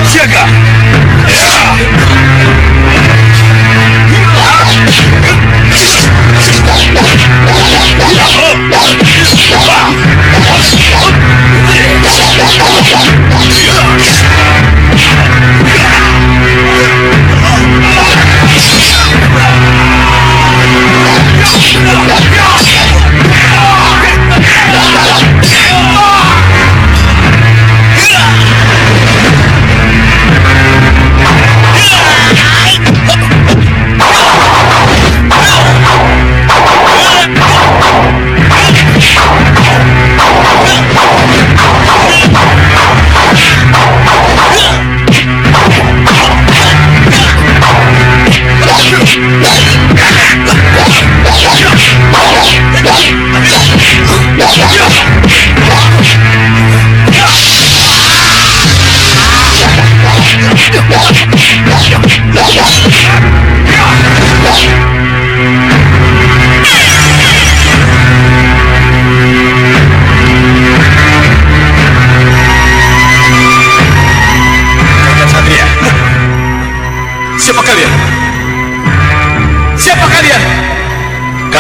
Siaga!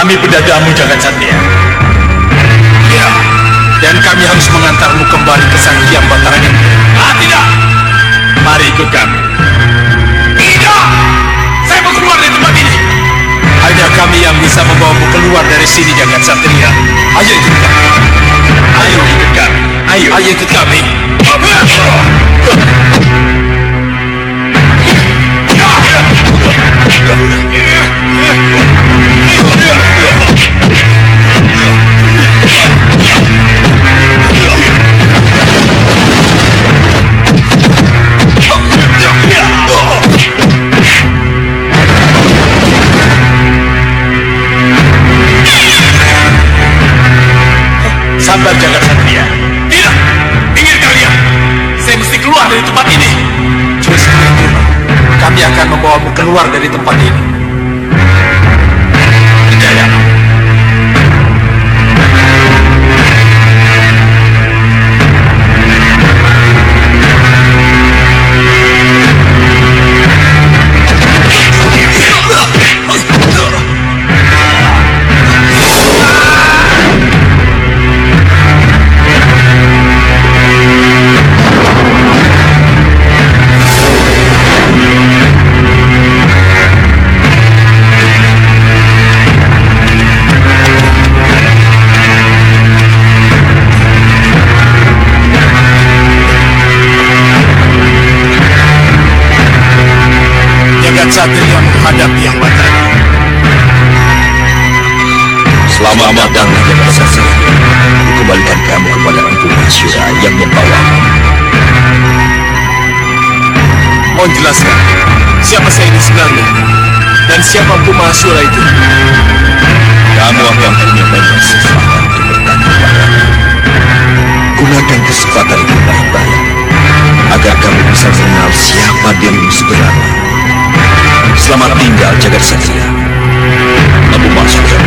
Kami pendadamu Jagat Satria. Ya, dan kami harus mengantarmu kembali ke Sang Hyang Batarang. Tidak. Mari ikut kami. Tidak. Saya mau keluar dari tempat ini. Hanya kami yang bisa membawamu keluar dari sini, Jagat Satria. Ayo ikut kami. Ayo ikut kami. Ayo ikut kami. Sabar Jagat Satria. Tidak. Minggir kalian. Saya mesti keluar dari tempat ini. Justru itu, kami akan membawamu keluar dari tempat ini. Percaya. Satria menghadapi Yang Batara. Selamat datang Jagat Satria. Kembalikan kamu kepada Empu Mahasura yang membawamu. Mohon jelaskan, siapa saya ini sebenarnya? Dan siapa Empu Mahasura itu? Kamu akan punya banyak kesempatan untuk bertanya padamu. Gunakan kesempatan itu baik-baik, agar kamu bisa mengenal siapa dirimu sebenarnya. Selamat tinggal Jagat Satria. Empu Mahasura.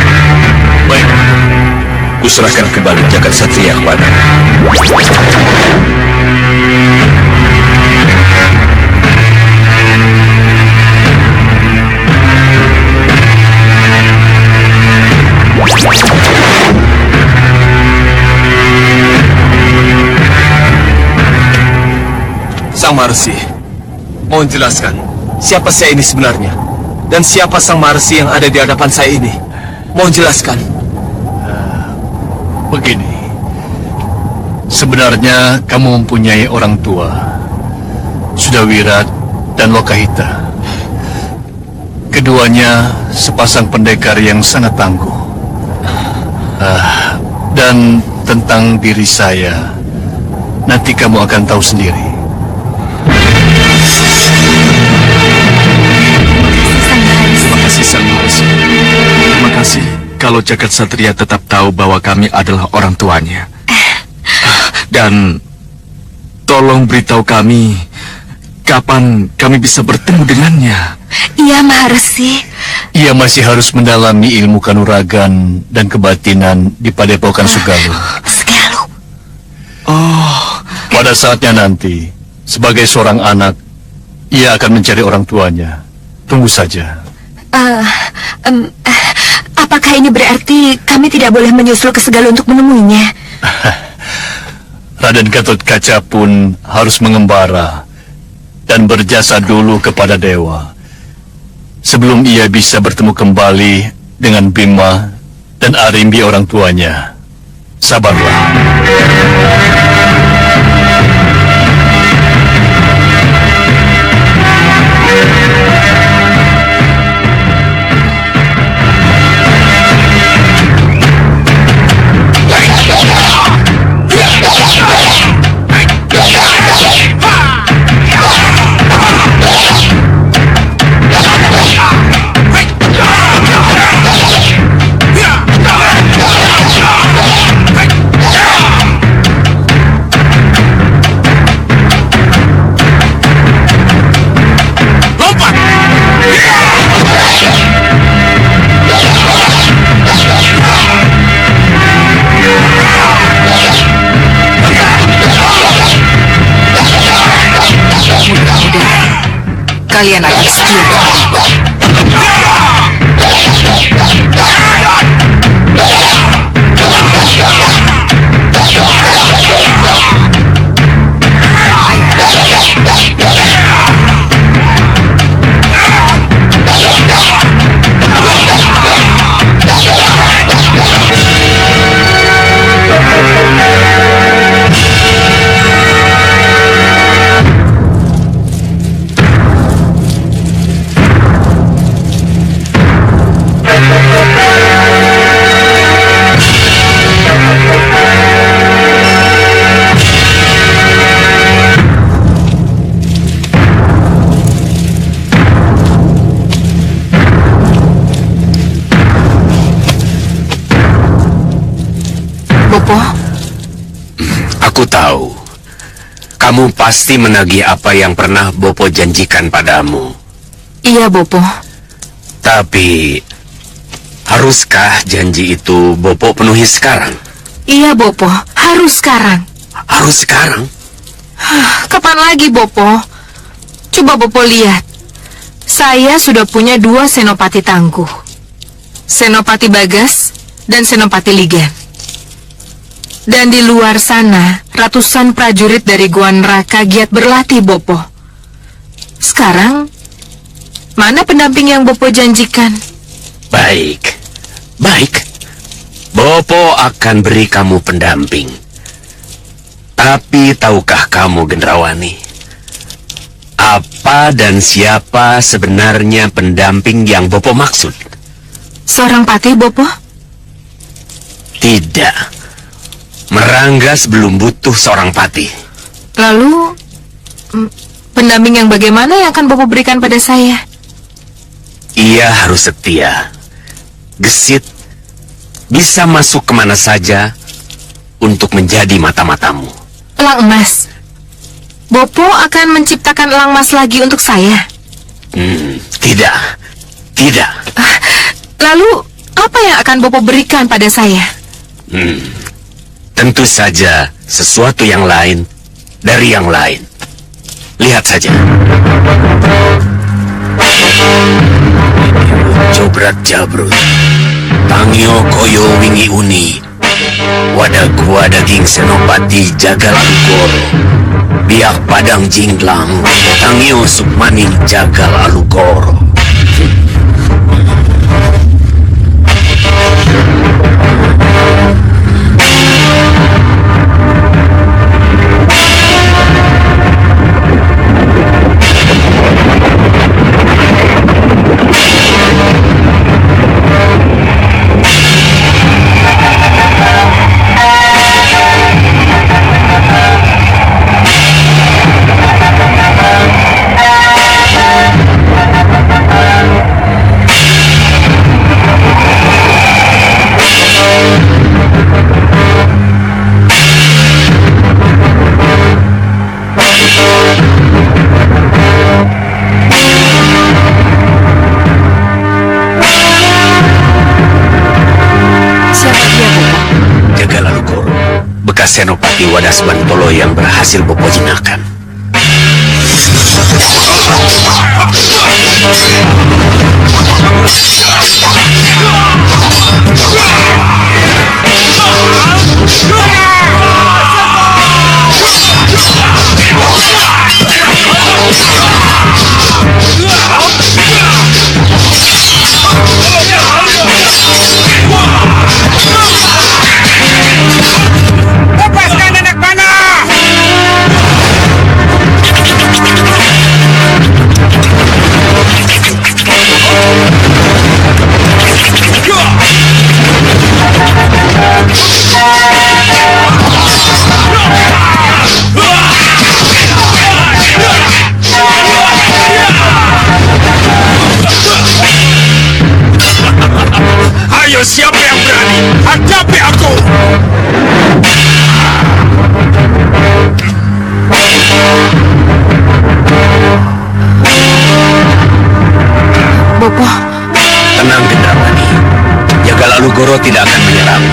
Baik, kuserahkan kembali Jagat Satria kepada. Sang Maharsi, mohon jelaskan, siapa saya ini sebenarnya? Dan siapa Sang Maharsi yang ada di hadapan saya ini? Mohon jelaskan. Begini, sebenarnya kamu mempunyai orang tua, Sudawirat dan Lokahita. Keduanya sepasang pendekar yang sangat tangguh. Dan tentang diri saya, nanti kamu akan tahu sendiri. Terima kasih Sang Maharsi. Terima kasih kalau Jagat Satria tetap tahu bahwa kami adalah orang tuanya. Dan tolong beritahu kami kapan kami bisa bertemu dengannya. Iya, Maharsi. Ia masih harus mendalami ilmu kanuragan dan kebatinan di Padepokan Sugalu. Sugalu. Pada saatnya nanti, sebagai seorang anak, ia akan mencari orang tuanya. Tunggu saja. Apakah ini berarti kami tidak boleh menyusul ke Segala untuk menemuinya? Raden Gatot Kaca pun harus mengembara dan berjasa dulu kepada dewa sebelum ia bisa bertemu kembali dengan Bima dan Arimbi orang tuanya. Sabarlah. Kalian akan setia. Bopo, Aku tahu. Kamu pasti menagih apa yang pernah Bopo janjikan padamu. iya Bopo. Tapi, haruskah janji itu Bopo penuhi sekarang? Iya Bopo, harus sekarang. Harus sekarang? Kapan lagi Bopo? Coba Bopo lihat. Saya sudah punya 2 senopati tangguh. Senopati Bagas dan Senopati Ligan. Dan di luar sana, ratusan prajurit dari Gua Neraka giat berlatih Bopo. Sekarang, mana pendamping yang Bopo janjikan? Baik. Baik. Bopo akan beri kamu pendamping. Tapi tahukah kamu, Gendrawani, apa dan siapa sebenarnya pendamping yang Bopo maksud? Seorang patih Bopo? Tidak. Meranggas belum butuh seorang patih. Lalu, pendamping yang bagaimana yang akan Bopo berikan pada saya? Ia harus setia, gesit, bisa masuk kemana saja untuk menjadi mata-matamu. Elang emas. Bopo akan menciptakan elang emas lagi untuk saya. Tidak. Tidak. Lalu, apa yang akan Bopo berikan pada saya? Tentu saja sesuatu yang lain dari yang lain. Lihat saja. Jobrat Jabrut, Tangyo Koyo Wingi Uni, Wadah Gua Daging Senopati Jagal Alugoro, Biak Padang Jinglang, Tangyo Sukmaning Jagal Alugoro. Senopati Wadas Bantolo yang berhasil Bopo jinakan. Lepaskan anak panah! Ayo, siapa yang berani? Hadapi aku! Bopo, Tenang, Gendrawani. Jagal Alugoro tidak akan menyerang.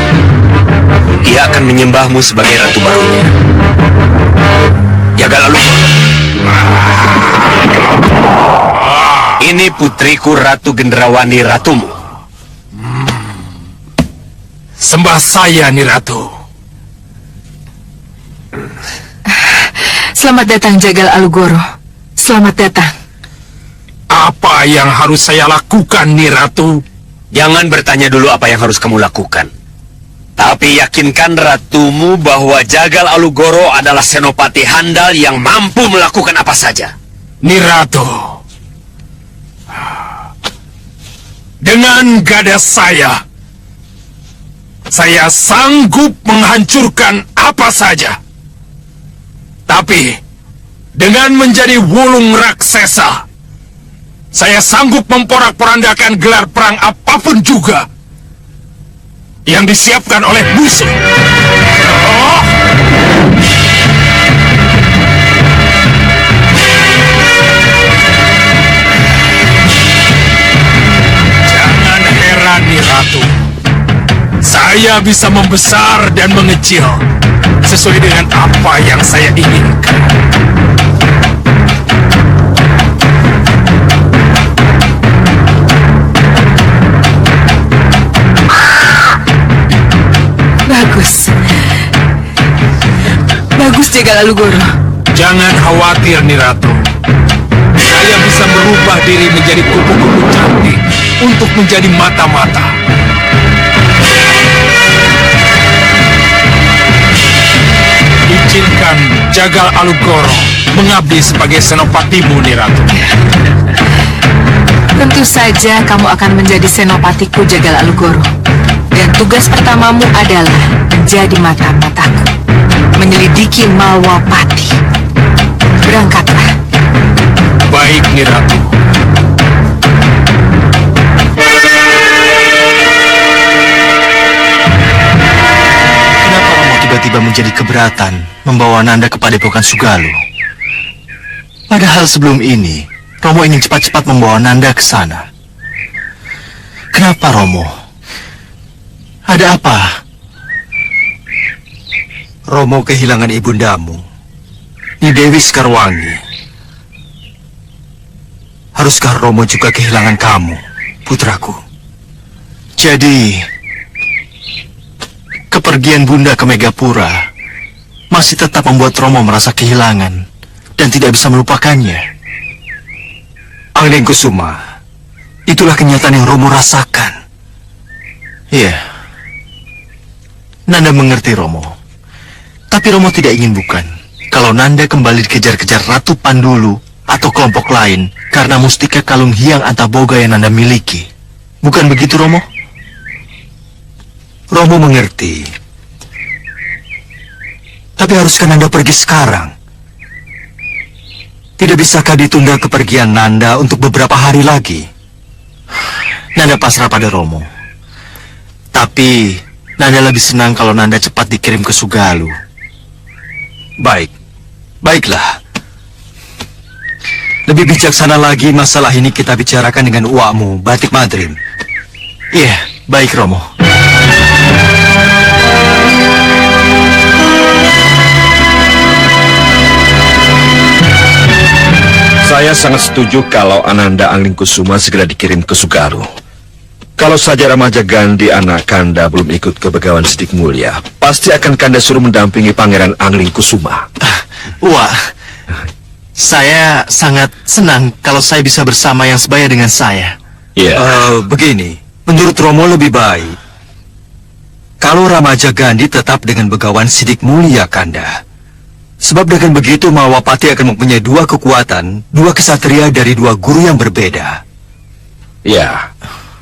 Ia akan menyembahmu sebagai ratu barunya. Jagal Alugoro. Ini putriku Ratu Gendrawani, ratumu. Sembah saya, Niratu. selamat datang Jagal Alugoro. Selamat datang. Apa yang harus saya lakukan, Niratu? Jangan bertanya dulu apa yang harus kamu lakukan. Tapi yakinkan ratumu bahwa Jagal Alugoro adalah senopati handal yang mampu melakukan apa saja. Niratu, dengan gada saya sanggup menghancurkan apa saja. Tapi, dengan menjadi wulung raksasa, saya sanggup memporak-porandakan gelar perang apapun juga yang disiapkan oleh musuh. Jangan heran, Niratu. Saya bisa membesar dan mengecil sesuai dengan apa yang saya inginkan. Bagus. Bagus Jagal Alugoro. Jangan khawatir, Niratu. Saya bisa merubah diri menjadi kupu-kupu cantik untuk menjadi mata-mata. Izinkan Jagal Alugoro mengabdi sebagai senopatimu, Niratu. Tentu saja kamu akan menjadi senopatiku Jagal Alugoro. Dan tugas pertamamu adalah menjadi mata-mataku, menyelidiki Malwapati. Berangkatlah. Baik, Niratu. Kenapa Romo tiba-tiba menjadi keberatan membawa Nanda ke Padepokan Sugalu? Padahal sebelum ini, Romo ingin cepat-cepat membawa Nanda ke sana. Kenapa, Romo? Ada apa? Romo kehilangan ibundamu, Nyi Dewi Sekarwangi. Haruskah Romo juga kehilangan kamu, putraku? Jadi, kepergian Bunda ke Megapura masih tetap membuat Romo merasa kehilangan dan tidak bisa melupakannya. Angling Kusuma, itulah kenyataan yang Romo rasakan. Iya. Nanda mengerti, Romo. Tapi Romo tidak ingin bukan kalau Nanda kembali dikejar-kejar Ratu Pandulu atau kelompok lain karena mustika kalung Hyang Antaboga yang Nanda miliki. Bukan begitu, Romo? Romo mengerti. Tapi haruskah Nanda pergi sekarang? Tidak bisakah ditunda kepergian Nanda untuk beberapa hari lagi? Nanda pasrah pada Romo. Tapi Nanda lebih senang kalau Nanda cepat dikirim ke Sugalu. Baiklah. Lebih bijaksana lagi masalah ini kita bicarakan dengan uakmu, Batik Madrim. Iya, baik, Romo. Saya sangat setuju kalau Ananda Anglingkusuma segera dikirim ke Sugaru. Kalau saja Ramaja Gandhi anak Kanda belum ikut ke Begawan Sidik Mulia, pasti akan Kanda suruh mendampingi Pangeran Anglingkusuma. Wah, saya sangat senang kalau saya bisa bersama yang sebaya dengan saya. Iya. Begini, menurut Romo lebih baik kalau Ramaja Gandhi tetap dengan Begawan Sidik Mulia, Kanda. Sebab dengan begitu Mahawapati akan mempunyai dua kekuatan, dua kesatria dari dua guru yang berbeda. Ya,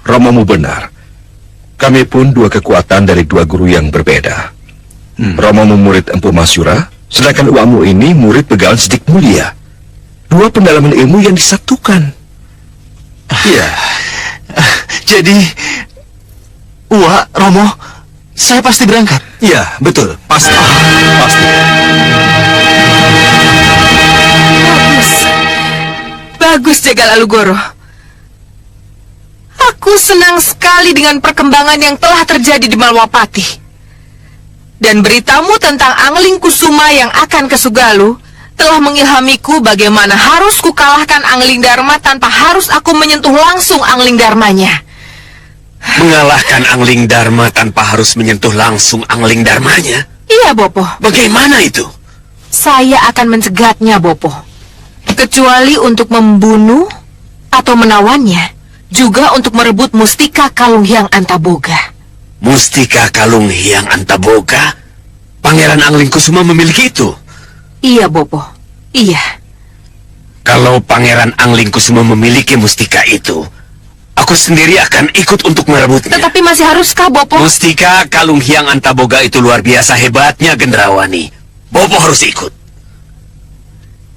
Romomu benar. Kami pun dua kekuatan dari dua guru yang berbeda. Romomu murid Empu Masyura, sedangkan uamu ini murid Begawan Sidik Mulia. Dua pendalaman ilmu yang disatukan. Iya. Jadi, Wah, Romo, saya pasti berangkat. Iya, betul. Pasti. Pasti. Bagus, Jegal Alugoro. Aku senang sekali dengan perkembangan yang telah terjadi di Malwapati. Dan beritamu tentang Anglingkusuma yang akan ke Sugalu telah mengilhamiku bagaimana harus kukalahkan Angling Dharma tanpa harus aku menyentuh langsung Angling Dharmanya. Mengalahkan Angling Dharma tanpa harus menyentuh langsung Angling Dharmanya? Iya, Bopo. Bagaimana itu? Saya akan mencegatnya, Bopo. Kecuali untuk membunuh atau menawannya, juga untuk merebut Mustika Kalung Hyang Antaboga. Mustika Kalung Hyang Antaboga? Pangeran Anglingkusuma memiliki itu? Iya, Bopo. Iya. Kalau Pangeran Anglingkusuma memiliki mustika itu, aku sendiri akan ikut untuk merebutnya. Tetapi masih haruskah, Bopo? Mustika Kalung Hyang Antaboga itu luar biasa hebatnya, Gendrawani. Bopo harus ikut.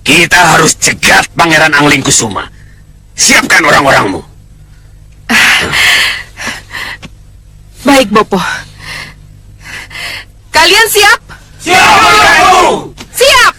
Kita harus cegat Pangeran Anglingkusuma. Siapkan orang-orangmu. Baik, Bopo. Kalian siap? Siap, Siap!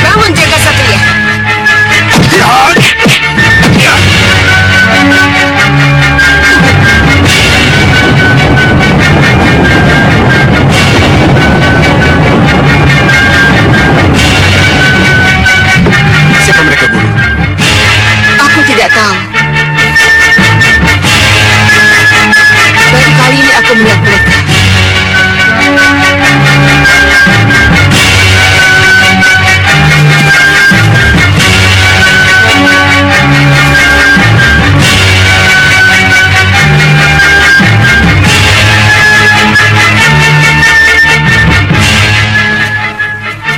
Bangun, jaga satria. Siapa mereka, Guru? Aku tidak tahu. Baru kali ini aku melihat mereka.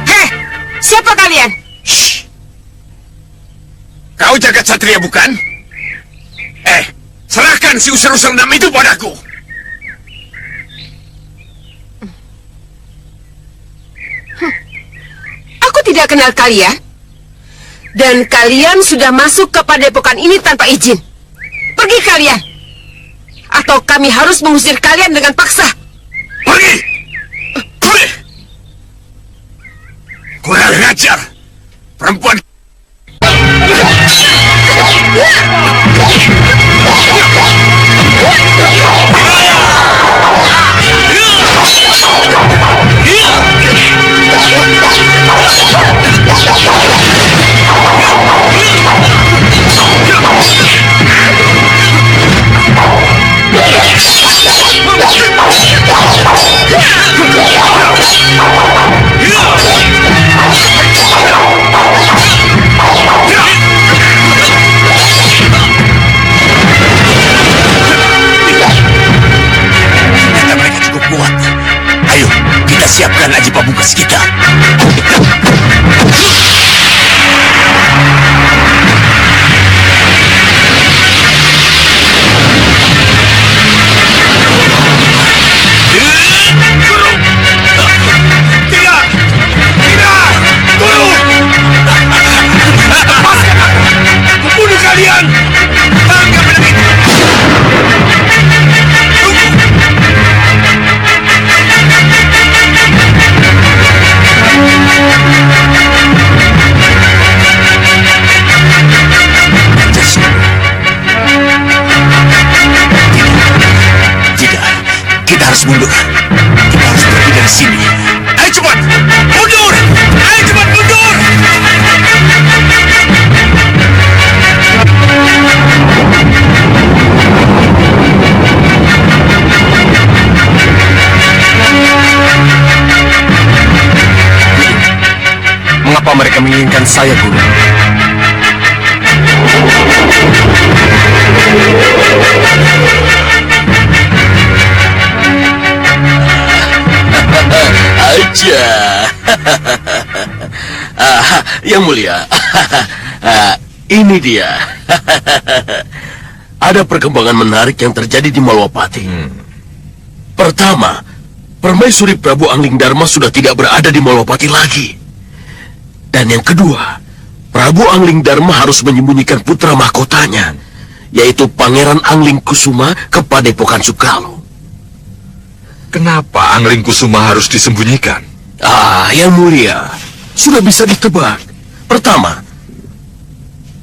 Heh, siapa kalian? Kau jagat satria bukan? Serahkan si usil-usil enam itu padaku. Aku tidak kenal kalian. Dan kalian sudah masuk ke padepokan ini tanpa izin. Pergi kalian. Atau kami harus mengusir kalian dengan paksa. Pergi! Pergi! Kurang ajar! Perempuan... siapkan Aji Pamungkas kita. Mundur. Kita harus pergi dari sini. Ayo cepat! Mundur! Ayo cepat mundur! Mengapa mereka menginginkan saya, Guru? Aja. Yang mulia. Ini dia. Ada perkembangan menarik yang terjadi di Malwapati. Pertama, Permaisuri Prabu Angling Dharma sudah tidak berada di Malwapati lagi. Dan yang kedua, Prabu Angling Dharma harus menyembunyikan putra mahkotanya, yaitu Pangeran Angling Kusuma, ke Padepokan Sugalo. Kenapa Angling Kusuma harus disembunyikan? Yang mulia, sudah bisa ditebak. Pertama,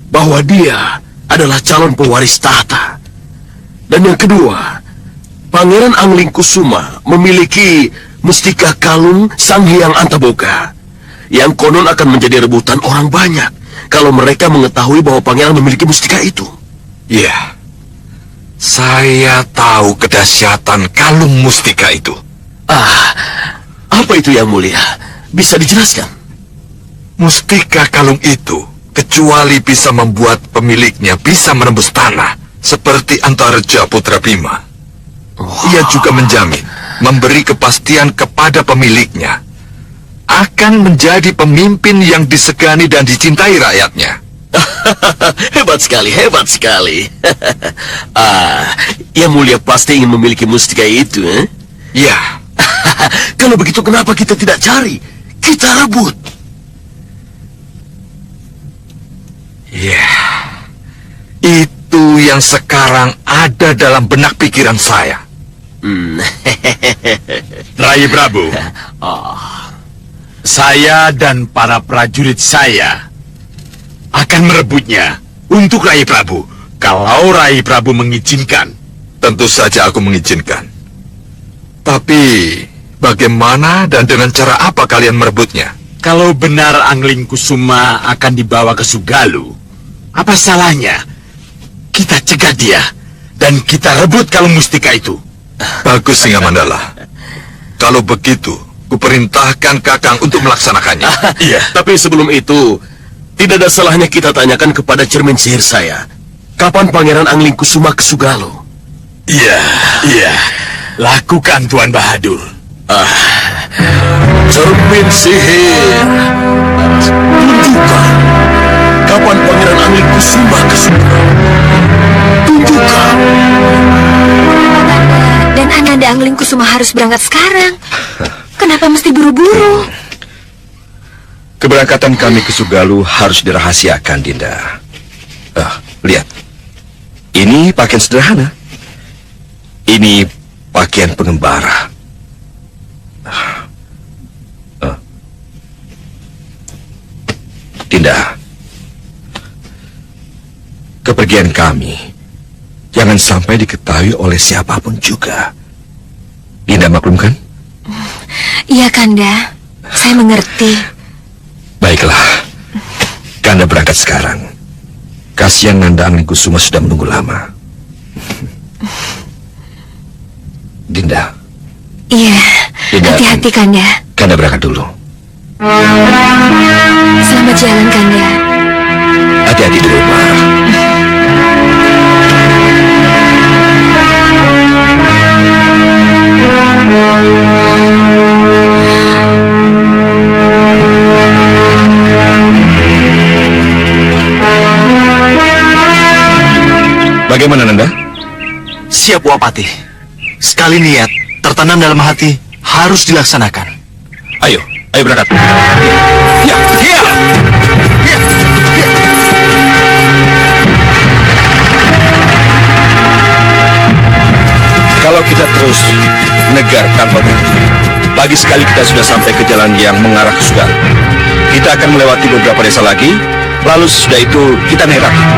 bahwa dia adalah calon pewaris tahta. Dan yang kedua, Pangeran Angling Kusuma memiliki mustika kalung Sang Hyang Antaboga, yang konon akan menjadi rebutan orang banyak kalau mereka mengetahui bahwa Pangeran memiliki mustika itu. Iya, saya tahu kedahsyatan kalung mustika itu. Apa itu yang mulia? Bisa dijelaskan? Mustika kalung itu, kecuali bisa membuat pemiliknya bisa menembus tanah, seperti Antareja Putra Bima. Ia juga menjamin, memberi kepastian kepada pemiliknya, akan menjadi pemimpin yang disegani dan dicintai rakyatnya. Hebat sekali, hebat sekali. Yang mulia pasti ingin memiliki mustika itu, eh? Ya. Kalau begitu kenapa kita tidak cari? Kita rebut. Ya. Itu yang sekarang ada dalam benak pikiran saya. Rai Prabu, saya dan para prajurit saya akan merebutnya untuk Rai Prabu. Kalau Rai Prabu mengizinkan. Tentu saja aku mengizinkan. Tapi, bagaimana dan dengan cara apa kalian merebutnya? Kalau benar Angling Kusuma akan dibawa ke Sugalo, apa salahnya kita cegah dia dan kita rebut kalung mustika itu? Bagus, Singa Mandala. Kalau begitu, kuperintahkan Kakang untuk melaksanakannya. Iya. Tapi sebelum itu, tidak ada salahnya kita tanyakan kepada cermin sihir saya. Kapan Pangeran Angling Kusuma ke Sugalo? Iya. Lakukan, Tuan Bahadur. Cermin sihir, tunjukkan kapan Pangeran Angling Kusuma ke Sugalo. Tunjukkan. Dan Ananda Angling Kusuma harus berangkat sekarang. Kenapa mesti buru-buru? Keberangkatan kami ke Sugalo harus dirahasiakan, Dinda. Lihat. Ini pakaian sederhana. Ini pakaian pengembara. Dinda, kepergian kami jangan sampai diketahui oleh siapapun juga. Dinda maklum kan? Iya, Kanda. Saya mengerti. Baiklah, Kanda berangkat sekarang. Kasihan Nanda Angling Kusuma sudah menunggu lama. Dinda. Iya, Dinda, hati-hati, Kanda. Kanda berangkat dulu. Selamat jalan, Kanda. Hati-hati dulu, Pak. Wapati. Sekali niat tertanam dalam hati harus dilaksanakan. Ayo berangkat. Ya, ya. Kalau kita terus negar tanpa berhenti, pagi sekali kita sudah sampai ke jalan yang mengarah ke Sugal. Kita akan melewati beberapa desa lagi, lalu sesudah itu kita naik rakit.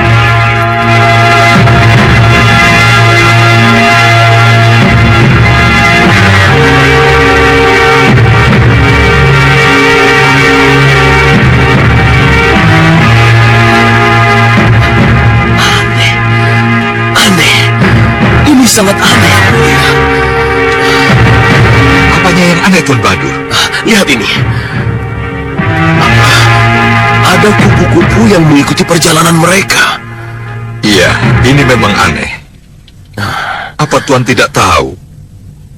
Sangat aneh, Yang Mulia. Apanya yang aneh, Tuan Badur? Lihat ini. Ada kupu-kupu yang mengikuti perjalanan mereka. Iya, ini memang aneh. Apa Tuan tidak tahu?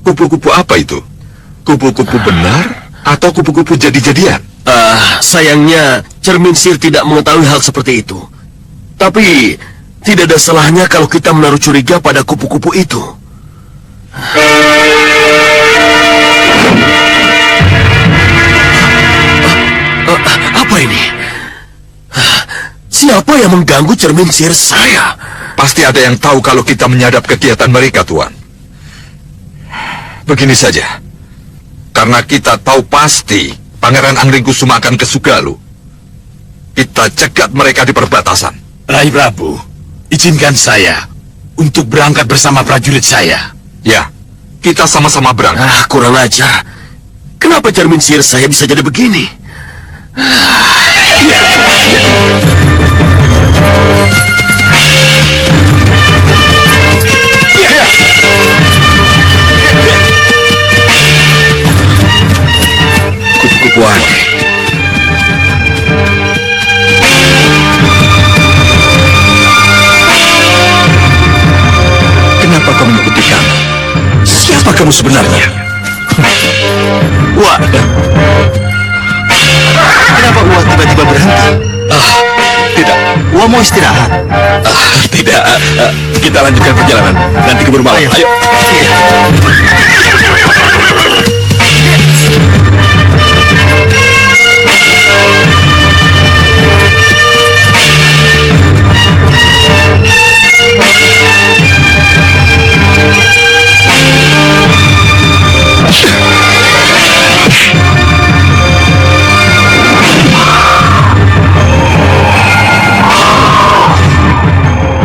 Kupu-kupu apa itu? Kupu-kupu benar atau kupu-kupu jadi-jadian? Sayangnya Cermin Sir tidak mengetahui hal seperti itu. Tapi tidak ada salahnya kalau kita menaruh curiga pada kupu-kupu itu. Apa ini? Siapa yang mengganggu Cermin Sir saya? Pasti ada yang tahu kalau kita menyadap kegiatan mereka, Tuan. Begini saja. Karena kita tahu pasti Pangeran Anglingkusuma akan ke Sugalu, kita cegat mereka di perbatasan. Rai Prabu, izinkan saya untuk berangkat bersama prajurit saya. Ya, kita sama-sama berangkat. Kurang ajar. Kenapa Cermin Sir saya bisa jadi begini? Kupu-kupu aneh. Kenapa kamu mengikuti kami? Siapa kamu sebenarnya? Wah, Kenapa Wah tiba-tiba berhenti? Tidak. Wah mau istirahat. Tidak. Kita lanjutkan perjalanan. Nanti keburu malam. Ayo.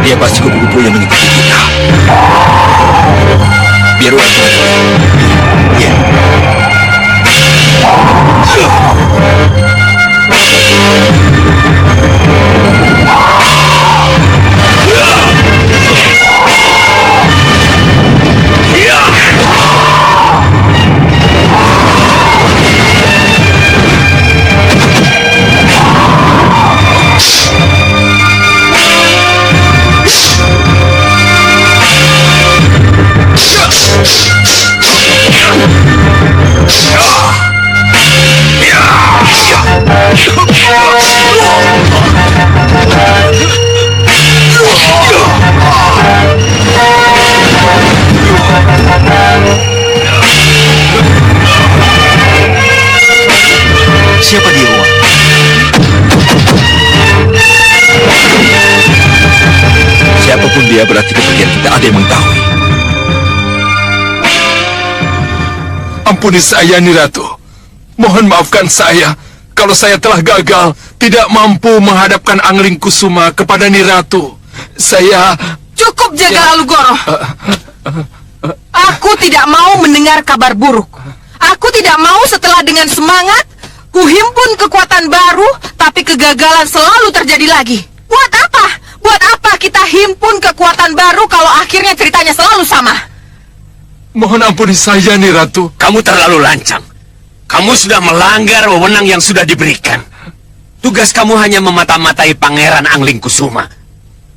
Dia pasti kupu-kupu yang mengikuti kita. Biar Wah. Ya. Siapa dia, Wah? Siapapun dia, berarti kepergian kita ada yang mengetahui. Ampuni saya, Niratu. Mohon maafkan saya kalau saya telah gagal, tidak mampu menghadapkan Anglingkusuma kepada Niratu. Saya... Cukup, Jaga Alugoro. Aku tidak mau mendengar kabar buruk. Aku tidak mau setelah dengan semangat kuhimpun kekuatan baru, tapi kegagalan selalu terjadi lagi. Buat apa? Buat apa kita himpun kekuatan baru kalau akhirnya ceritanya selalu sama? Mohon ampuni saya, Niratu. Kamu terlalu lancang. Kamu sudah melanggar wewenang yang sudah diberikan. Tugas kamu hanya memata-matai Pangeran Anglingkusuma.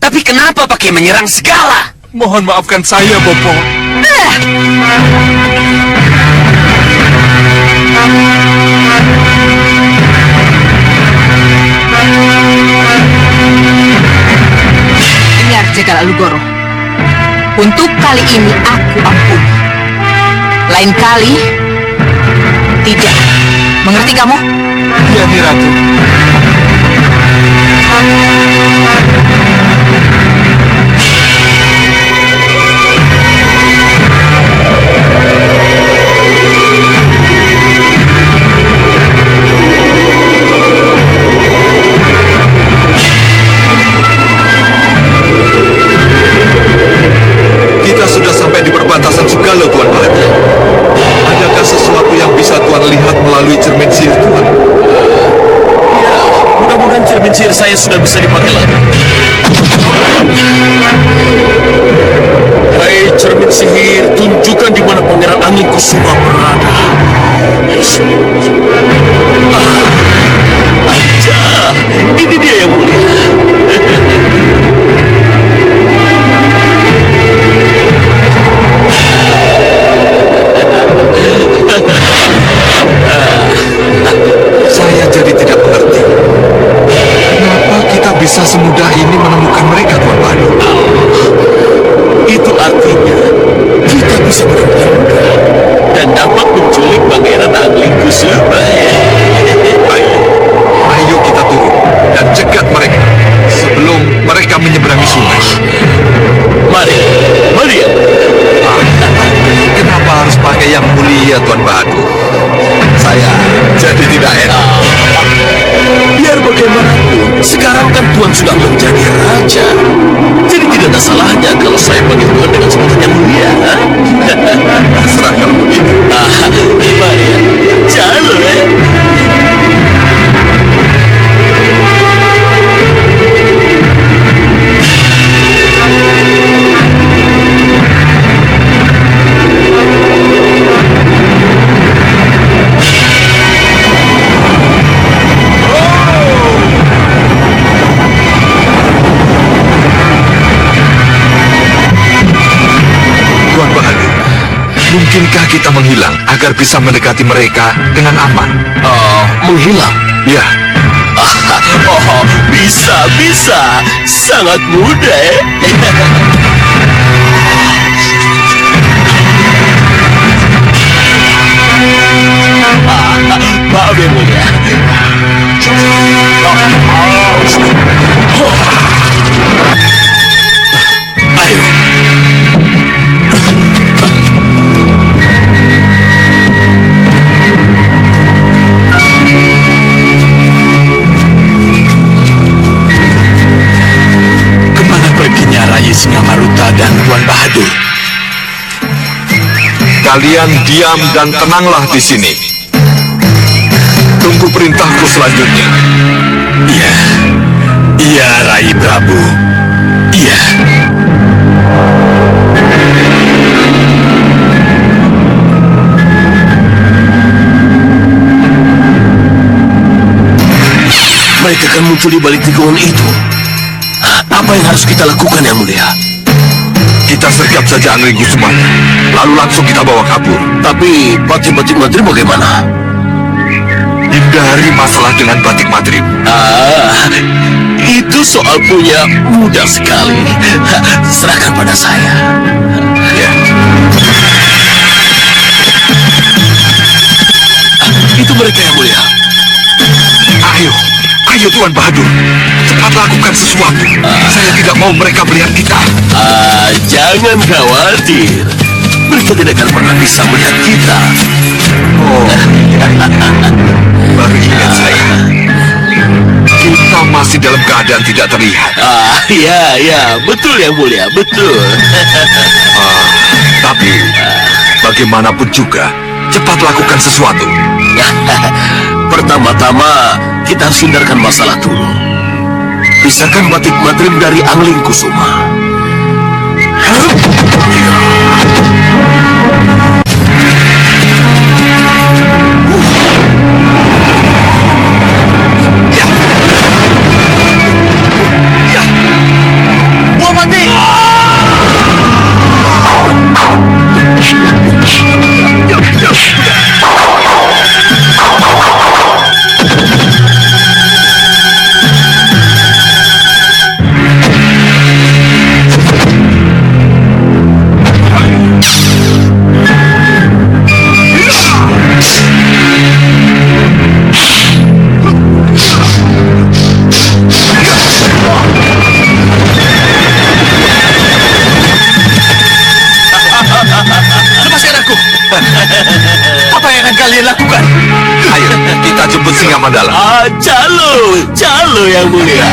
Tapi kenapa pakai menyerang segala? Mohon maafkan saya, Bopo. Dengar, Jaga Alugoro. Untuk kali kali ini aku ampuni. Lain kali, tidak. Mengerti kamu? Ya, Nyi Ratu. Kita sudah sampai di perbatasan Sugalo, Tuan Bahadur. Adakah sesuatu yang bisa Tuan lihat melalui cermin sihir Tuan? Ya, mudah-mudahan cermin sihir saya sudah bisa dipakai lagi. Hai cermin sihir, tunjukkan di mana Pangeran Angin Kusuma berada. Aja, ini dia yang mulia. Saya jadi tidak mengerti. Kenapa kita bisa semudah ini menemukan mereka, Tuan Bahadur? Itu artinya kita bisa benar-benar mudah dan dapat menculik Pangeran Angin Kusuma. Ayo kita turun dan cegat mereka sebelum mereka menyeberangi sungai. Mari, mari ya. Kenapa harus pakai yang mulia, Tuan Bahadur? Saya jadi tidak enak. Biar bagaimanapun, sekarang kan Tuan sudah menjadi raja. Jadi tidak ada salahnya kalau saya panggil Tuan dengan sebutan yang mulia. Terserah kalau begitu. Mari ya. Jalan ya. Tuan Bahadur, mungkinkah kita menghilang agar bisa mendekati mereka dengan aman? Menghilang? Ya, Bisa. Sangat mudah ya. Maaf ya mulia. Ayo. Kemana perginya Rayi Singamaruta dan Tuan Bahadur? kalian diam dan tenanglah di sini. Tunggu perintahku selanjutnya. Iya, Rai Prabu. Iya. Mereka akan muncul di balik tikungan itu. Apa yang harus kita lakukan, Yang Mulia? Kita sergap saja Angling Kusumanya, lalu langsung kita bawa kabur. Tapi batik-batik Madrid bagaimana? Hindari masalah dengan batik Madrid. Itu soal punya mudah sekali. Serahkan pada saya. Ya. Itu mereka, Yang Mulia. Ayo Tuan Bahadur, cepat lakukan sesuatu. Saya tidak mau mereka melihat kita. Jangan khawatir. Mereka tidak akan pernah bisa melihat kita. Baru ingat saya. Kita masih dalam keadaan tidak terlihat. Ya, betul Yang Mulia, betul. Tapi bagaimanapun juga, cepat lakukan sesuatu. Pertama-tama, kita harus hindarkan masalah dulu. Pisahkan batik Madrid dari Angling Kusuma. Buah batik! lakukan. Ayo, kita jemput Singa Mandala. Calo yang mulia.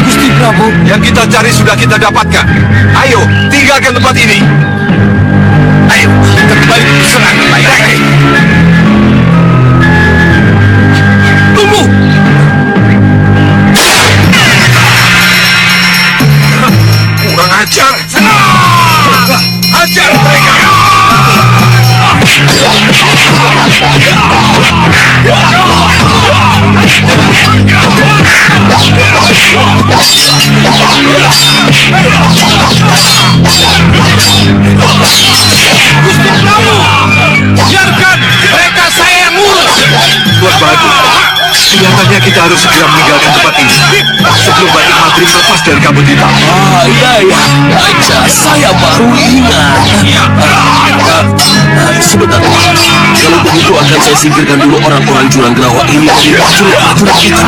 Gusti Prabu, yang kita cari sudah kita dapatkan. Ayo, tinggalkan tempat ini. Ayo, kita kembali ke serangan lagi. Tunggu. Kurang ajar. Hajar mereka. Biarkan mereka saya yang ngurus. Tuan Badu, kelihatannya kita harus segera meninggalkan tempat ini sebelum Batik Madrim lepas dari kabut hitam. Iya. Saya baru ingat. Sebentar. Kalau begitu akan saya singkirkan dulu orang-orang jurang Gerawa ini dari prajurit kita.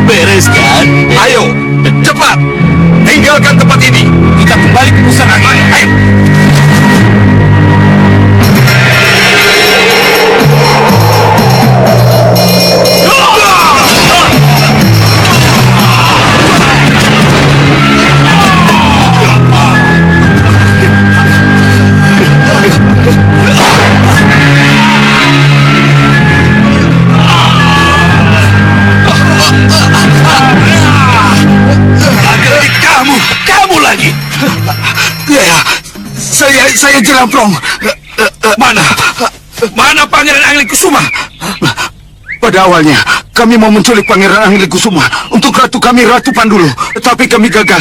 Beres kan? Ayo, cepat, tinggalkan tempat ini. Kita kembali ke pusat angin. Ayo. Kamu lagi. Ya, saya Jelamprong. Mana Pangeran Anglikusuma? Pada awalnya, kami mau menculik Pangeran Anglikusuma untuk ratu kami, Ratu Pandulu. Tapi kami gagal.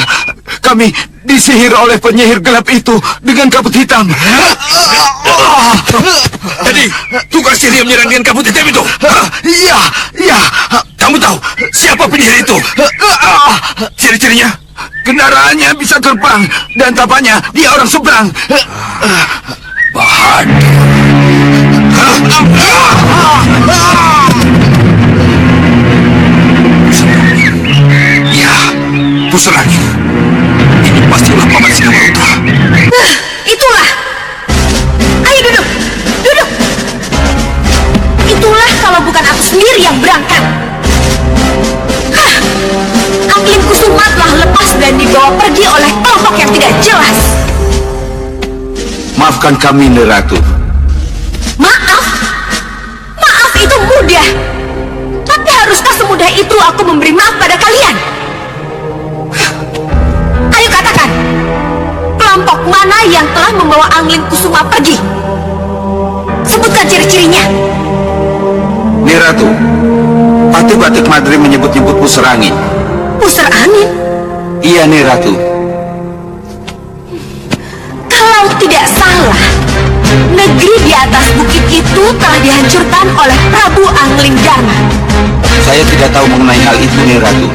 Kami disihir oleh penyihir gelap itu dengan kabut hitam. Jadi, tugas dia menyerang dengan kabut hitam itu? Iya. Kamu tahu siapa penyihir itu? Ciri-cirinya? Kendaraannya bisa terbang dan tampaknya dia orang seberang. Ya, Puserangin. Ini pastilah Paman Singawaruta. Itulah. Ayo duduk. Itulah kalau bukan aku sendiri yang berangkat. Anglikusuma telah lepas dan dibawa pergi oleh kelompok yang tidak jelas. Maafkan kami, Neratu. Maaf itu mudah. Tapi haruskah semudah itu aku memberi maaf pada kalian? Ayo katakan, kelompok mana yang telah membawa Anglikusuma pergi? Sebutkan ciri-cirinya. Neratu, Patih Batik Madrim menyebut-nyebut pusar angin. Pusar angin? Iya, Neratu. Kalau tidak salah, negeri di atas bukit itu telah dihancurkan oleh Prabu Anglingdarma. Saya tidak tahu mengenai hal itu, Neratu.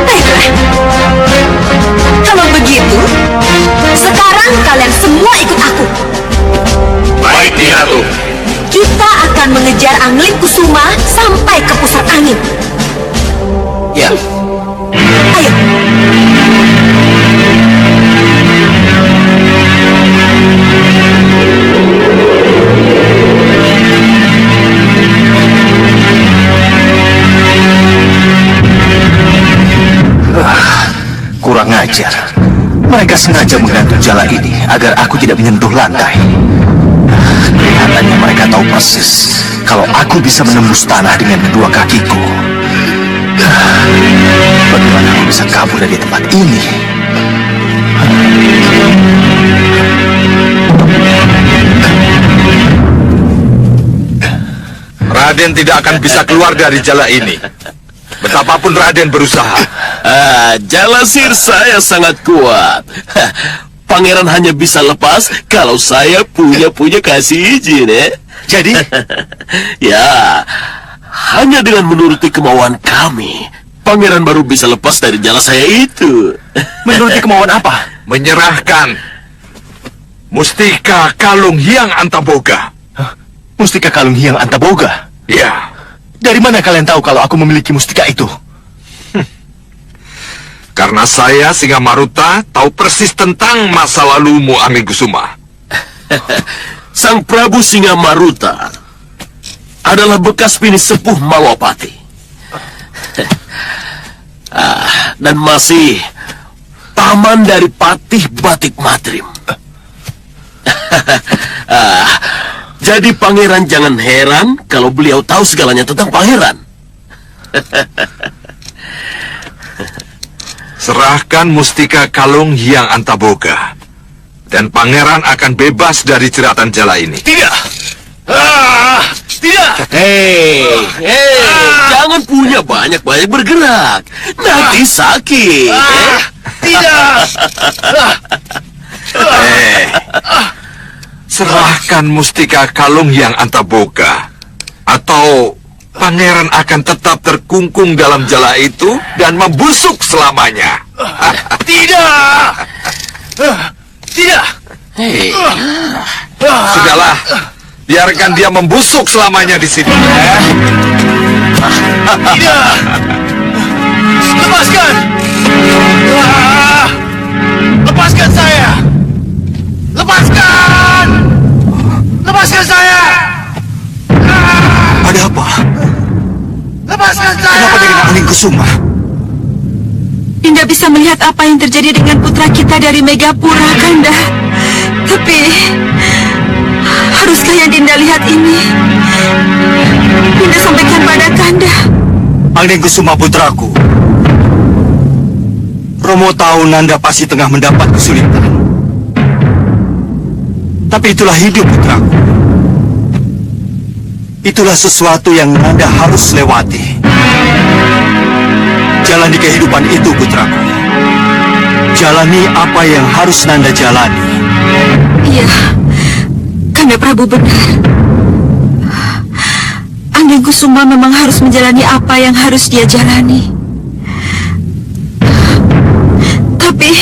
Baiklah. Kalau begitu, sekarang kalian semua ikut aku. Baik, Neratu. Kita akan mengejar Anglikusuma sampai ke pusat angin. Ya. Ayo. Kurang ajar. Mereka sengaja menggantung jala ini agar aku tidak menyentuh lantai. Kelihatannya mereka tahu persis kalau aku bisa menembus tanah dengan kedua kakiku. Bagaimana aku bisa kabur dari tempat ini? Raden tidak akan bisa keluar dari jala ini. Betapapun Raden berusaha. Jalasir saya sangat kuat. Pangeran hanya bisa lepas kalau saya punya kasih izin, Jadi, ya, hanya dengan menuruti kemauan kami, pangeran baru bisa lepas dari jala saya itu. menuruti kemauan apa? Menyerahkan Mustika Kalung Hyang Antaboga. Mustika Kalung Hyang Antaboga. Ya, Dari mana kalian tahu kalau aku memiliki mustika itu? karena saya, Singa Maruta, tahu persis tentang masa lalumu, Anglingkusuma. Sang Prabu Singa Maruta adalah bekas bini sepuh Malwapati. Dan masih paman dari Patih Batik Madrim. Jadi pangeran jangan heran kalau beliau tahu segalanya tentang pangeran. Serahkan Mustika Kalung Hyang Antaboga, dan pangeran akan bebas dari jeratan jala ini. Tidak! Tidak! Hei, jangan punya banyak-banyak bergerak. Nanti sakit. Tidak! Serahkan Mustika Kalung Hyang Antaboga, atau pangeran akan tetap terkungkung dalam jala itu dan membusuk selamanya. Tidak! Tidak! Sudahlah, biarkan dia membusuk selamanya di sini. Tidak! Lepaskan! Lepaskan saya! Lepaskan! Lepaskan saya! Ada apa? Lepaskan saya! Kenapa dengan Anglingkusuma? Dinda bisa melihat apa yang terjadi dengan putra kita dari Megapura, Kanda. Tapi, haruskah yang Dinda lihat ini? Dinda sampaikan pada Kanda. Anglingkusuma putraku. Romo tahu Nanda pasti tengah mendapat kesulitan. Tapi itulah hidup, putraku. Itulah sesuatu yang Nanda harus lewati. Jalani kehidupan itu, putraku. Jalani apa yang harus Nanda jalani. Iya, Kanda Prabu benar. Anglingkusuma memang harus menjalani apa yang harus dia jalani. Tapi,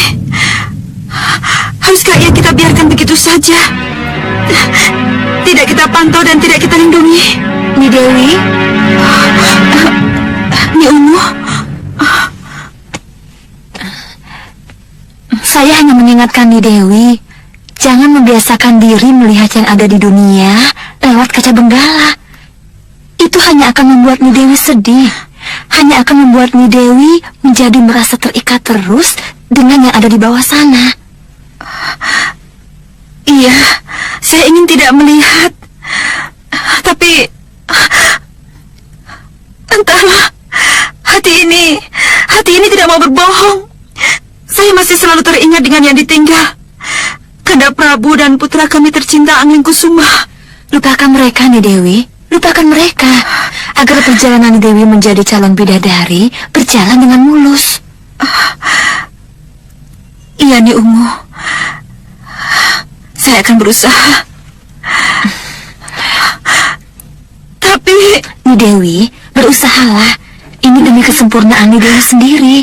haruskah ia kita biarkan begitu saja? Tidak kita pantau dan tidak kita lindungi? Nyi Dewi? Nyi Ungu? Saya hanya mengingatkan Nyi Dewi, jangan membiasakan diri melihat yang ada di dunia lewat kaca benggala. Itu hanya akan membuat Nyi Dewi sedih. Hanya akan membuat Nyi Dewi menjadi merasa terikat terus dengan yang ada di bawah sana. Iya, saya ingin tidak melihat. Tapi, entahlah, hati ini tidak mau berbohong. Saya masih selalu teringat dengan yang ditinggal. Kanda Prabu dan putra kami tercinta Anglingkusuma. Lupakan mereka, Nyi Dewi. Lupakan mereka. Agar perjalanan Nyi Dewi menjadi calon bidadari berjalan dengan mulus. Iya, Nyi Ungu. Saya akan berusaha. Tapi, Nyi Dewi, berusahalah. Ini demi kesempurnaan Nyi Dewi sendiri.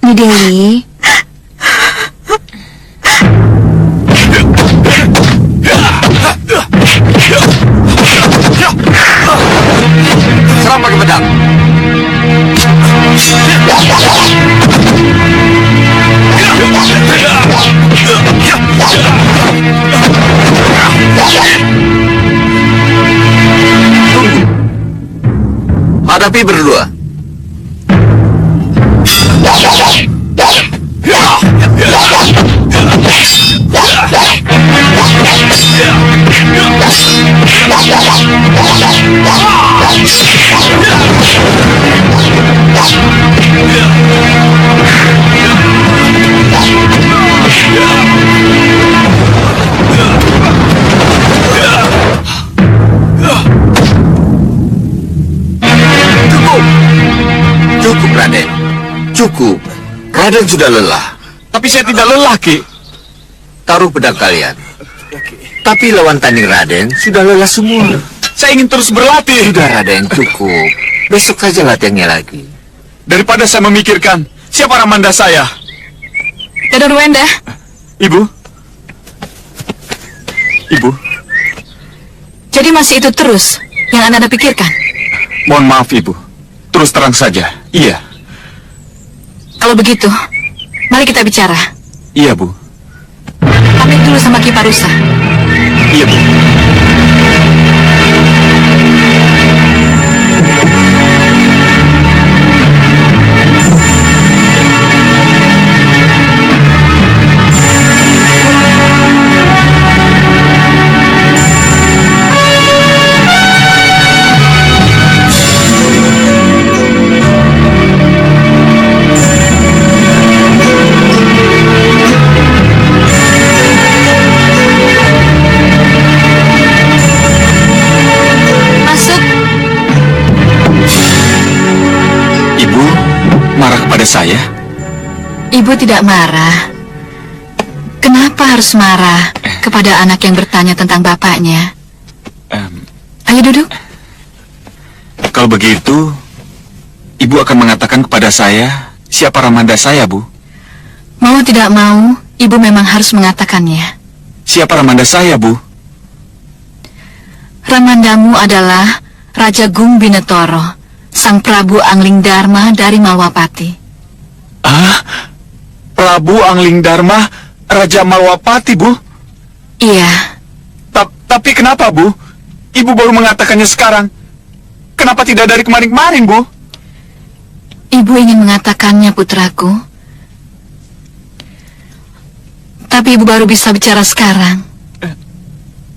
Nyi Dewi. Serang pakai pedang. Hadapi berdua. Cukup. Raden sudah lelah. Tapi saya tidak lelah, Ki. Taruh pedang kalian. Tapi lawan tanding Raden sudah lelah semua. Saya ingin terus berlatih. Sudah Raden, cukup. Besok saja latihannya lagi. Daripada saya memikirkan siapa Ramanda saya. Dadan Wenda, Ibu? Ibu, jadi masih itu terus yang Anda pikirkan? mohon maaf, Ibu. Terus terang saja, iya. Kalau begitu, mari kita bicara. Iya, Bu. Pamit dulu sama Ki Parusa. Iya, Bu. Masuk. Ibu marah kepada saya? Ibu tidak marah. Kenapa harus marah kepada anak yang bertanya tentang bapaknya? Ayo duduk. Kalau begitu, Ibu akan mengatakan kepada saya siapa Ramanda saya, Bu? Mau tidak mau, Ibu memang harus mengatakannya. Siapa Ramanda saya, Bu? Ramandamu adalah Raja Gung Binetoro, Sang Prabu Angling Dharma dari Malwapati. Ah, Prabu Angling Dharma, Raja Malwapati, Bu? Iya, Tapi kenapa, Bu? Ibu baru mengatakannya sekarang. Kenapa tidak dari kemarin-kemarin, Bu? Ibu ingin mengatakannya, putraku. Tapi Ibu baru bisa bicara sekarang.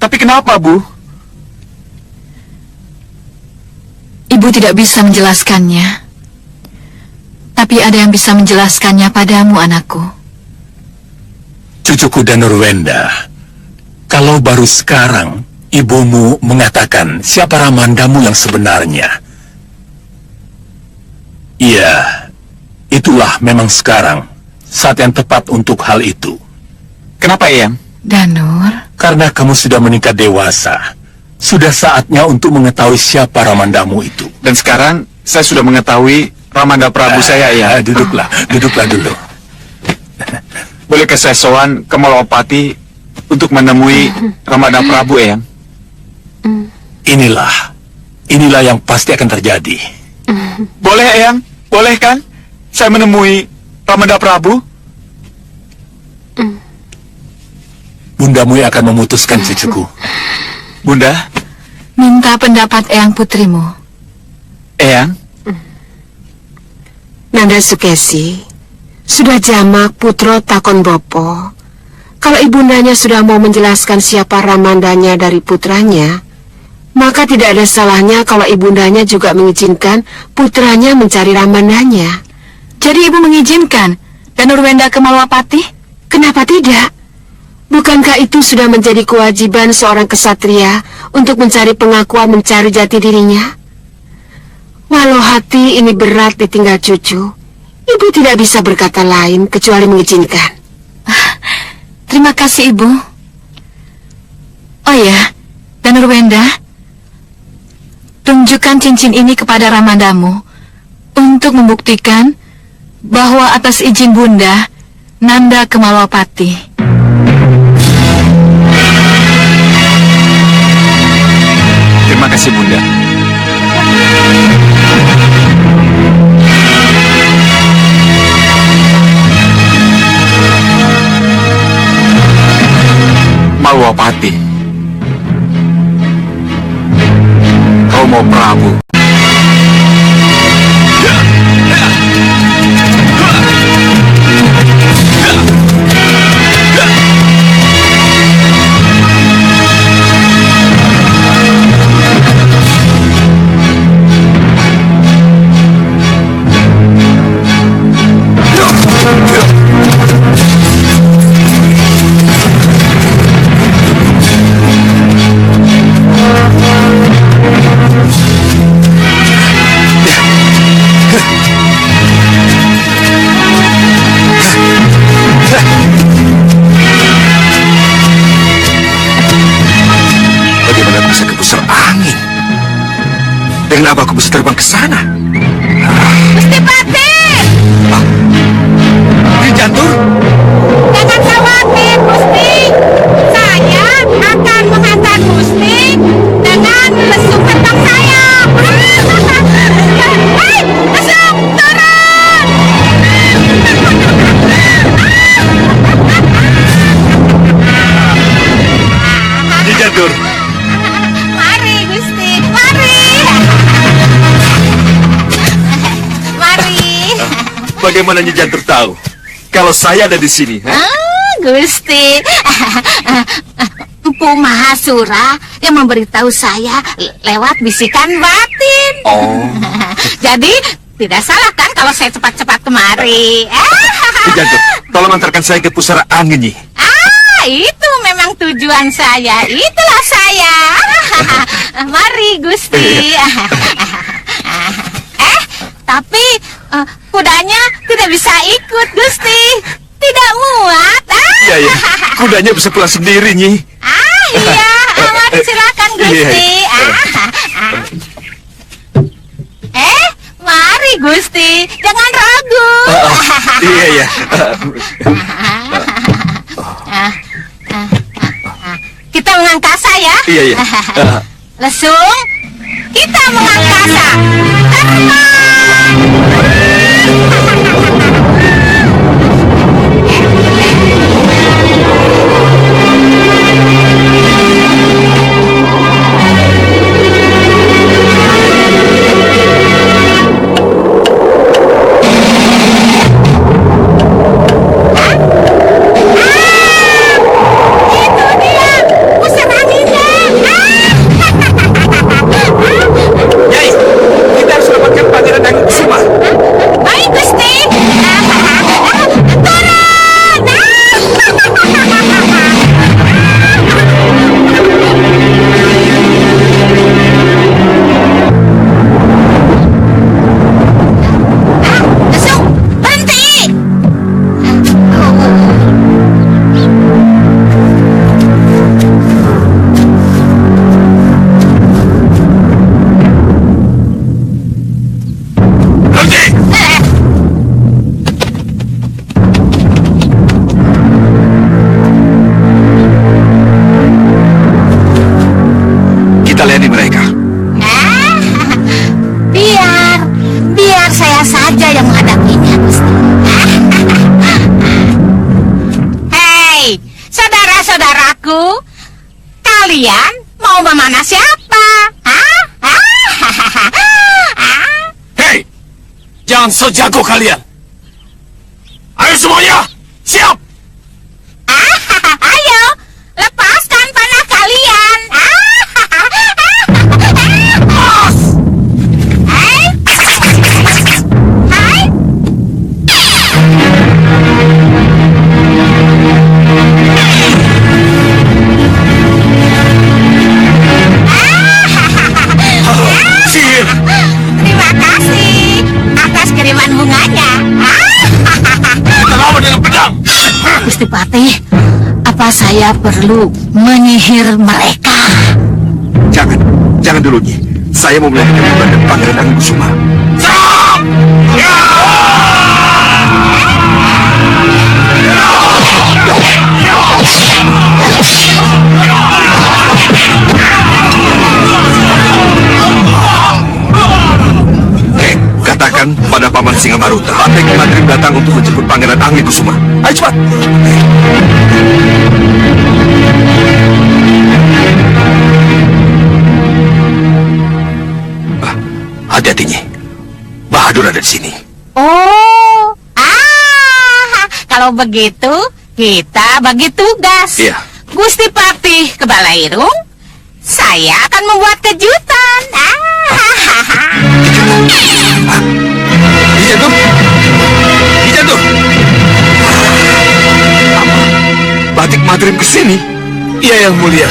Tapi kenapa, Bu? Ibu tidak bisa menjelaskannya. Tapi ada yang bisa menjelaskannya padamu, anakku. Cucuku Danurwenda, kalau baru sekarang ibumu mengatakan siapa Ramandamu yang sebenarnya. Iya, itulah memang sekarang saat yang tepat untuk hal itu. Kenapa, Eyang? Danur, Karena kamu sudah meningkat dewasa, sudah saatnya untuk mengetahui siapa Ramandamu itu. Dan sekarang saya sudah mengetahui Ramanda Prabu saya, Eyang. Duduklah dulu. Bolehkah saya sowan ke Malwapati untuk menemui Ramanda Prabu, Eyang? Inilah yang pasti akan terjadi. Boleh, Eyang? Boleh kan? Saya menemui Ramanda Prabu? Bundamu yang akan memutuskan, cucuku. Bunda, minta pendapat Eyang putrimu. Eyang? Nanda Sukesi, sudah jamak putro takon bopo. Kalau ibundanya sudah mau menjelaskan siapa Ramandanya dari putranya, maka tidak ada salahnya kalau ibundanya juga mengizinkan putranya mencari Ramandanya. Jadi Ibu mengizinkan Danurwenda ke Malwapati? Kenapa tidak? Bukankah itu sudah menjadi kewajiban seorang kesatria untuk mencari pengakuan mencari jati dirinya? Walau hati ini berat ditinggal cucu, Ibu tidak bisa berkata lain kecuali mengizinkan. Terima kasih, Ibu. Oh ya, Danurwenda, tunjukkan cincin ini kepada Ramandamu untuk membuktikan bahwa atas izin Bunda, Nanda ke Malwapati. Terima kasih, Bunda. Malwapati, Romo Prabu. Dengan apa aku bisa terbang ke sana? Gusti Pati! Ini Jantur? Jangan khawatir, Gusti. Saya akan menghantar Gusti dengan lesung kentang saya. Hei, lesung, turun! Ini Jantur. Mari, Gusti, mari. Mari. Bagaimana Nyi Jantur tahu kalau saya ada di sini? Gusti. Empu Mahasura yang memberitahu saya lewat bisikan batin. Oh. Jadi tidak salah kan kalau saya cepat-cepat kemari. Nyi Jantur, tolong antarkan saya ke pusara angin, Nyi. Itu memang tujuan saya. Itulah saya. Mari, Gusti. Tapi kudanya tidak bisa ikut, Gusti. Tidak muat. Iya, iya. Kudanya bisa pulang sendiri, Nyi. Iya. Mari silakan, Gusti. Mari, Gusti. Jangan ragu. Iya, iya. Kita mengangkasa ya. Iya, iya. Lesung, kita mengangkasa. Biar saya saja yang menghadapinya, Gusti. Hei, saudara-saudaraku, kalian mau memanah siapa? Hei, jangan so jago kalian. Ayo semuanya, siap. Ayo, lepaskan panah kalian. Terima kasih atas kiriman bunganya. Kita lawan dengan pedang. Gusti Patih, apa saya perlu menyihir mereka? Jangan dulu, Nyi. Saya mau melihat kebenaran Pangeran Angkusuma. Serang! Ya! Katakan pada Paman Singamaruta, Patek Madrim datang untuk menjemput Pangeran Angkusuma. Ayo cepat! Hati-hati, Nyi. Bahadur ada di sini. Oh, kalau begitu kita bagi tugas. Iya. Gusti Patih ke Balairung, saya akan membuat kejutan. Jantur! Batik Madrim ke sini? Iya, Yang Mulia.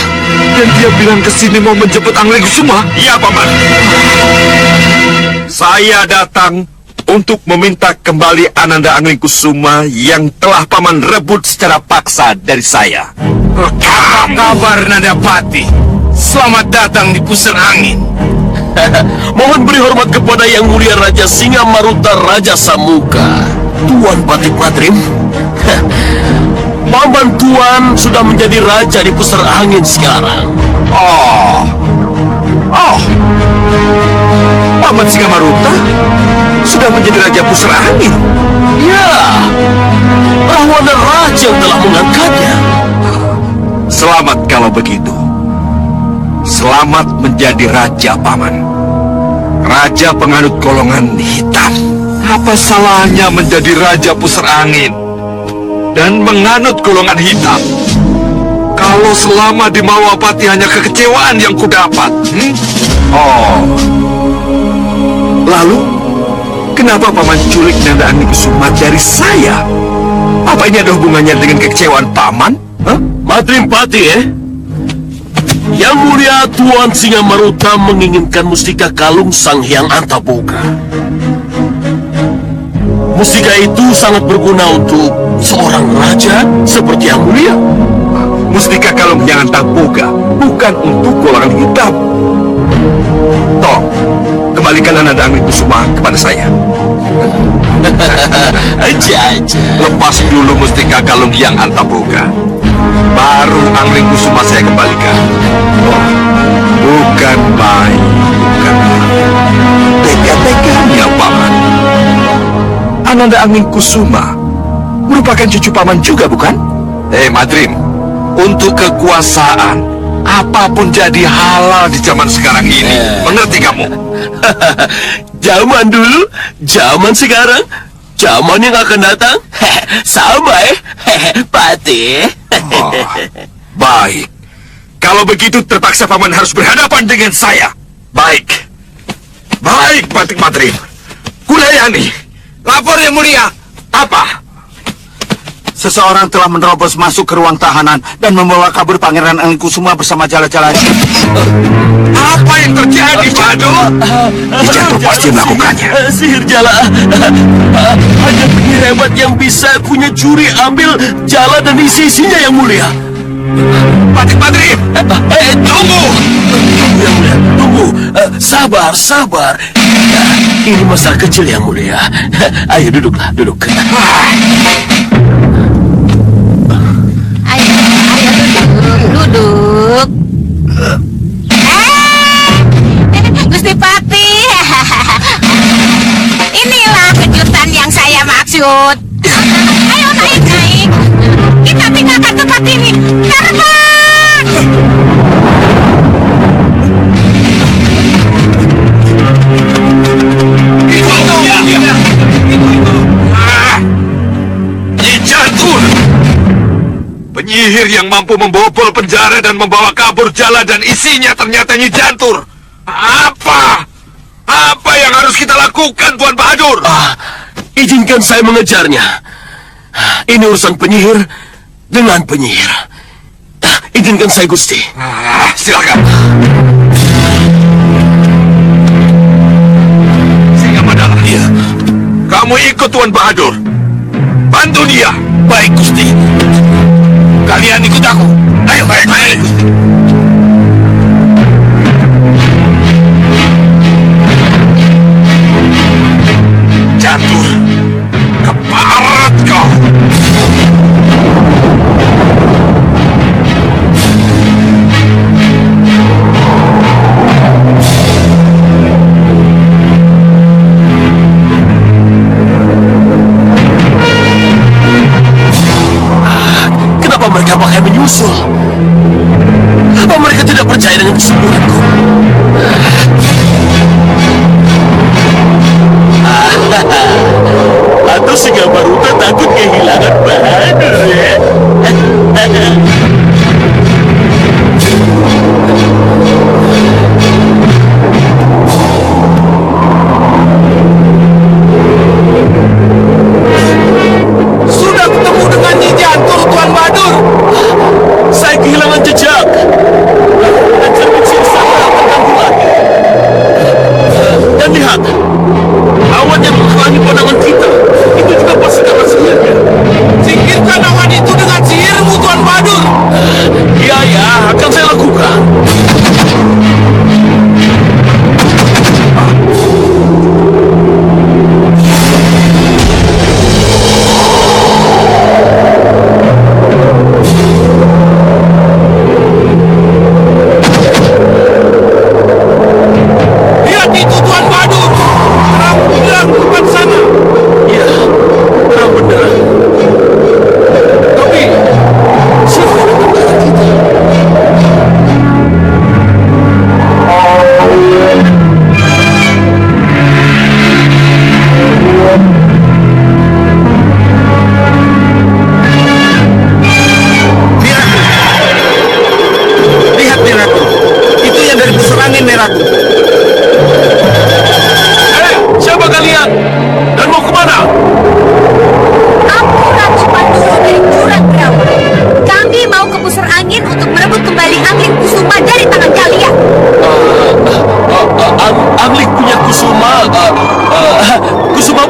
Dan dia bilang ke sini mau menjemput Anglekusuma. Iya, Paman. Saya datang untuk meminta kembali Ananda Anglekusuma yang telah Paman rebut secara paksa dari saya. Apa kabar, Nadapati? Selamat datang di pusar angin. Mohon beri hormat kepada Yang Mulia Raja Singa Maruta Raja Samuka. Tuan Patih Madrim, paman Tuan sudah menjadi raja di pusar angin sekarang. Paman Singa Maruta sudah menjadi raja pusar angin. Ya, Rahwana Raja yang telah mengangkatnya. Selamat kalau begitu. Selamat menjadi raja, Paman. Raja penganut golongan hitam. Apa salahnya menjadi raja pusar angin dan menganut golongan hitam? Kalau selama di Mawapati hanya kekecewaan yang kudapat. Lalu, kenapa Paman culik Nanda Angling-Kusuma dari saya? Apa ini ada hubungannya dengan kekecewaan Paman? Madrim Patih, Yang Mulia Tuan Singa Maruta menginginkan mustika kalung Sang Hyang Antaboga. Mustika itu sangat berguna untuk seorang raja seperti Yang Mulia. Mustika kalung Hyang Antaboga bukan untuk golongan hitam. Tolong, kembalikan Nanda Angling-Kusuma kepada saya. Aja. Lepas dulu mustika kalung Hyang Antaboga, baru Angling-Kusuma saya kembalikan. Bukan baik, bukan baik. Tega-teganya Paman. Ananda Angling-Kusuma merupakan cucu Paman juga, bukan? Madrim, untuk kekuasaan, apapun jadi halal di zaman sekarang ini. Mengerti kamu? Zaman dulu, zaman sekarang, zaman yang akan datang, sama Patih. Baik. Kalau begitu terpaksa Paman harus berhadapan dengan saya. Baik. Baik, Patih Madrim. Kulayani. Lapor Yang Mulia. Apa? Seseorang telah menerobos masuk ke ruang tahanan dan membawa kabur Pangeran Angling-Kusuma bersama jala-jalanya. Apa yang terjadi, Jadu? Jadu pasti melakukannya. Sihir jala. Hanya penyihir hebat yang bisa punya curi ambil jala dan isi-isinya, Yang Mulia. Patih Madrim. Tunggu. Yang Mulia, tunggu. Sabar. Ini masalah kecil, Yang Mulia. Ayo duduklah, duduk. Duduk. Gusti Patih. Inilah kejutan yang saya maksud. Ayo naik. Kita tinggalkan tempat ini. Terbang. Jantur. Penyihir yang mampu membobol penjara dan membawa kabur jala dan isinya ternyata Nyi Jantur. Apa yang harus kita lakukan, Tuan Bahadur? Izinkan saya mengejarnya. Ini urusan penyihir dengan penyihir. Izinkan saya, Gusti. Silakan. Singa Madala. Iya. Kamu ikut Tuan Bahadur. Bantu dia. Baik, Gusti. Kalian ikut aku. Ayo, baik, Gusti. Jantur, keparat kau. Kenapa mereka pakai menyusul? Apa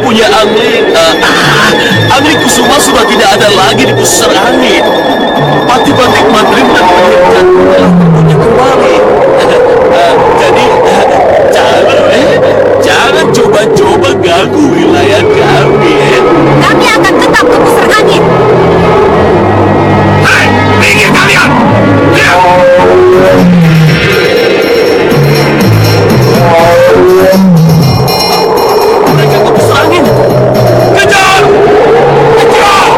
punya angling. Angling Kusuma sudah tidak ada lagi di pusar angin. Pati Batik Madrim dan penyihir jantung telah terpunya kembali. Jadi jangan coba-coba ganggu wilayah kami. Kami akan tetap ke pusar angin. Hei, minggir kalian! Mereka ke pusar angin. Kejar! Kejar!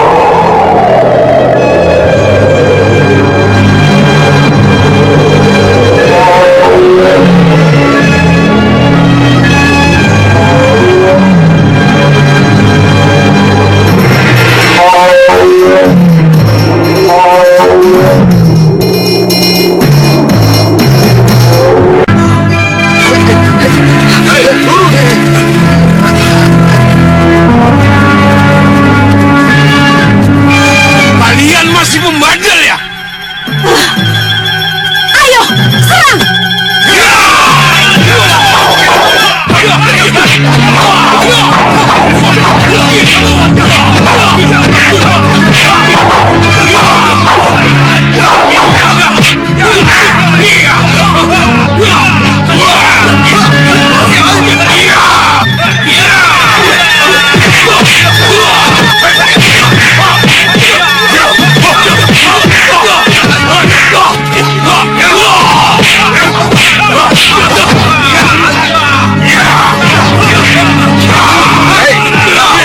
Kalian masih membandel ya? Ayo, serang!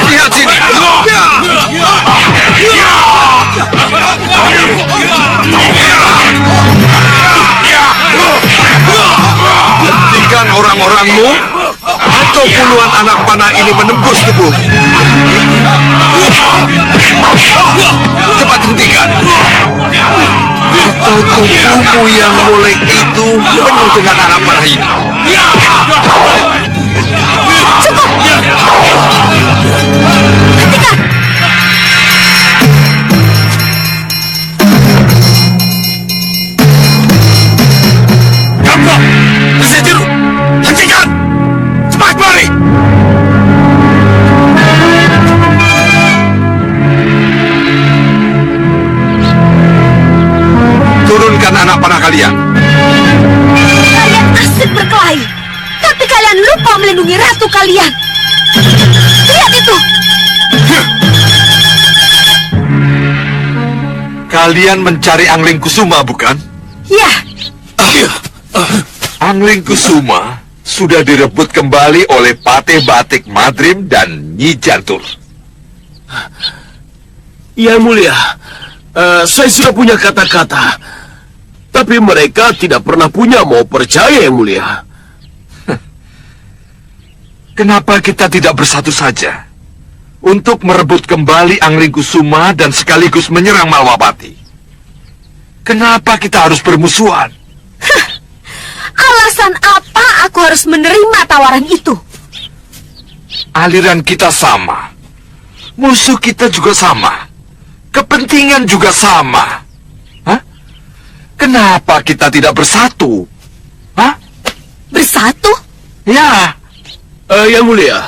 Lihat sini. Hentikan orang-orangmu atau puluhan anak panah ini menembus tubuh. Cepat hentikan. Atau tubuhmu yang molek itu penuh dengan anak panah ini. Gambok! Bersetir! Hentikan! Cepat mari! Turunkan anak panah kalian. Kalian asik berkelahi, tapi kalian lupa melindungi ratu kalian. Lihat itu! Kalian mencari Angling Kusuma, bukan? Ya, Angling Kusuma sudah direbut kembali oleh Patih Batik Madrim dan Nyi Jantur. Yang mulia, saya sudah punya kata-kata. Tapi mereka tidak pernah punya mau percaya, Yang mulia. Kenapa kita tidak bersatu saja untuk merebut kembali Angling Kusuma dan sekaligus menyerang Malwapati? Kenapa kita harus bermusuhan? alasan apa aku harus menerima tawaran itu? Aliran kita sama. Musuh kita juga sama. Kepentingan juga sama. Hah? Kenapa kita tidak bersatu? Hah? Bersatu? Ya. Yang mulia,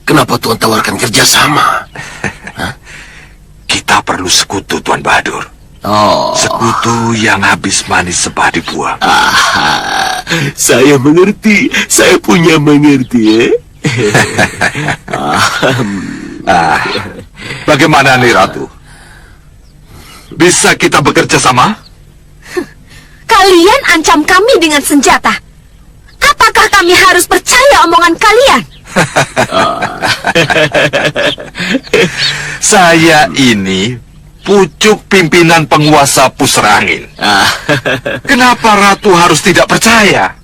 kenapa Tuan tawarkan kerjasama? Kita perlu sekutu, Tuan Bahadur. Oh, Sekutu yang habis manis sepah dibuang. saya mengerti. Saya punya mengerti, Bagaimana nih, Ratu? Bisa kita bekerja sama? Kalian ancam kami dengan senjata. Apakah kami harus percaya omongan kalian? Saya ini pucuk pimpinan penguasa Pusrangin. Kenapa Ratu harus tidak percaya?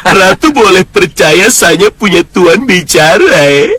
Ratu boleh percaya saya punya tuan bicara,